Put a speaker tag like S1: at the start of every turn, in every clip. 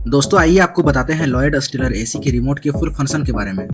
S1: दोस्तों आइए आपको बताते हैं लॉयड स्टिलर एसी के रिमोट के फुल फंक्शन के बारे में।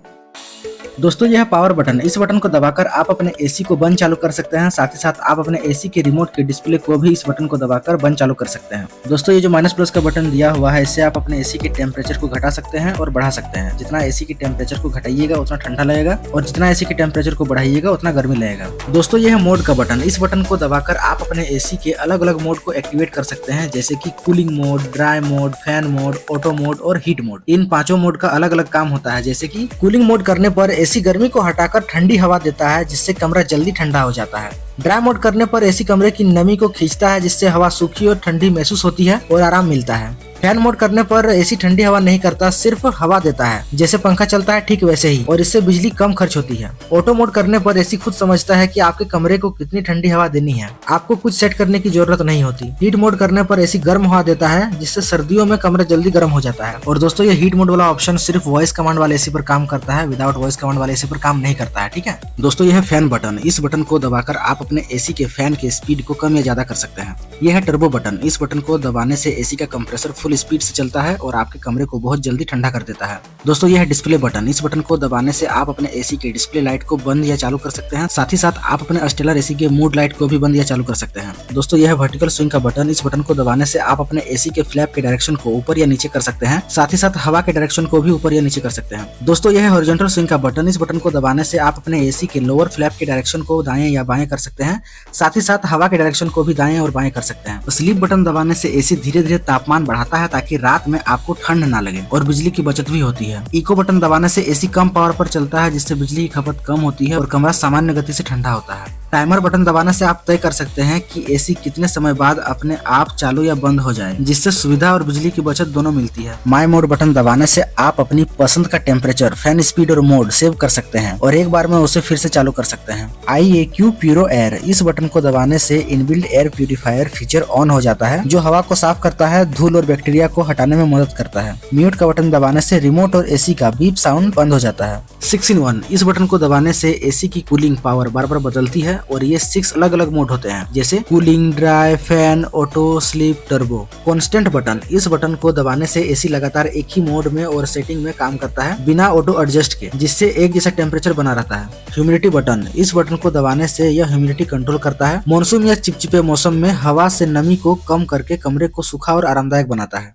S1: दोस्तों यह पावर बटन, इस बटन को दबाकर आप अपने एसी को बंद चालू कर सकते हैं। साथ ही साथ आप अपने एसी के रिमोट के डिस्प्ले को भी इस बटन को दबाकर बंद चालू कर सकते हैं। दोस्तों ये जो माइनस प्लस का बटन दिया हुआ है, इससे आप अपने एसी के टेम्परेचर को घटा सकते हैं और बढ़ा सकते हैं। जितना एसी के टेम्परेचर को घटाइएगा उतना ठंडा लगेगा और जितना एसी के टेम्परेचर को बढ़ाइएगा उतना गर्मी लगेगा। दोस्तों यह है मोड का बटन, इस बटन को दबाकर आप अपने एसी के अलग अलग मोड को एक्टिवेट कर सकते हैं, जैसे कि cooling mode, dry mode, fan mode, auto mode और हीट मोड। इन पांचों मोड का अलग अलग काम होता है। जैसे कि कूलिंग मोड करने पर एसी गर्मी को हटाकर ठंडी हवा देता है, जिससे कमरा जल्दी ठंडा हो जाता है। ड्राई मोड करने पर एसी कमरे की नमी को खींचता है, जिससे हवा सूखी और ठंडी महसूस होती है और आराम मिलता है। फैन मोड करने पर एसी ठंडी हवा नहीं करता, सिर्फ हवा देता है, जैसे पंखा चलता है ठीक वैसे ही, और इससे बिजली कम खर्च होती है। ऑटो मोड करने पर एसी खुद समझता है कि आपके कमरे को कितनी ठंडी हवा देनी है, आपको कुछ सेट करने की जरूरत नहीं होती। हीट मोड करने पर एसी गर्म हवा देता है, जिससे सर्दियों में कमरा जल्दी गर्म हो जाता है। और दोस्तों ये हीट मोड वाला ऑप्शन सिर्फ वॉइस कमांड वाले एसी पर काम करता है, विदाउट वॉइस कमांड वाले एसी पर काम नहीं करता है। ठीक है दोस्तों, यह है फैन बटन, इस बटन को दबाकर आप अपने एसी के फैन के स्पीड को कम या ज्यादा कर सकते हैं। यह है टर्बो बटन, इस बटन को दबाने से एसी का कंप्रेसर फुल स्पीड से चलता है और आपके कमरे को बहुत जल्दी ठंडा कर देता है। दोस्तों यह है डिस्प्ले बटन, इस बटन को दबाने से आप अपने एसी के डिस्प्ले लाइट को बंद या चालू कर सकते हैं। साथ ही साथ आप अपने स्टेलर एसी के मूड लाइट को भी बंद या चालू कर सकते हैं। दोस्तों यह है वर्टिकल स्विंग का बटन, इस बटन को दबाने से आप अपने एसी के फ्लैप के डायरेक्शन को ऊपर या नीचे कर सकते हैं। साथ ही साथ हवा के डायरेक्शन को भी ऊपर या नीचे कर सकते हैं। दोस्तों यह है हॉरिजॉन्टल स्विंग का बटन, इस बटन को दबाने से आप अपने एसी के लोअर फ्लैप के डायरेक्शन को दाएं या बाएं कर सकते हैं। साथ ही साथ हवा के डायरेक्शन को भी दाएं और बाएं कर सकते हैं। स्लीप बटन दबाने से एसी धीरे धीरे तापमान बढ़ाता है, ताकि रात में आपको ठंड ना लगे और बिजली की बचत भी होती है। इको बटन दबाने से एसी कम पावर पर चलता है, जिससे बिजली की खपत कम होती है और कमरा सामान्य गति से ठंडा होता है। टाइमर बटन दबाने से आप तय कर सकते हैं कि एसी कितने समय बाद अपने आप चालू या बंद हो जाए, जिससे सुविधा और बिजली की बचत दोनों मिलती है। माई मोड बटन दबाने से आप अपनी पसंद का टेम्परेचर, फैन स्पीड और मोड सेव कर सकते हैं और एक बार में उसे फिर से चालू कर सकते हैं। IAQ प्यूरो एयर, इस बटन को दबाने से inbuilt air purifier feature on हो जाता है, जो हवा को साफ करता है, धूल और बैक्टीरिया को हटाने में मदद करता है। म्यूट का बटन दबाने से रिमोट और एसी का बीप साउंड बंद हो जाता है। 6-in-1, इस बटन को दबाने से एसी की कूलिंग पावर बार बार बदलती है और ये 6 अलग अलग मोड होते हैं, जैसे cooling, dry, fan, auto, sleep, turbo. Constant button, इस बटन को दबाने से एसी लगातार एक ही मोड में और सेटिंग में काम करता है, बिना ऑटो एडजस्ट के, जिससे एक जैसा टेम्परेचर बना रहता है। ह्यूमिडिटी बटन, इस बटन को दबाने से यह ह्यूमिडिटी कंट्रोल करता है, मॉनसून या चिपचिपे मौसम में हवा से नमी को कम करके कमरे को सूखा और आरामदायक बनाता है।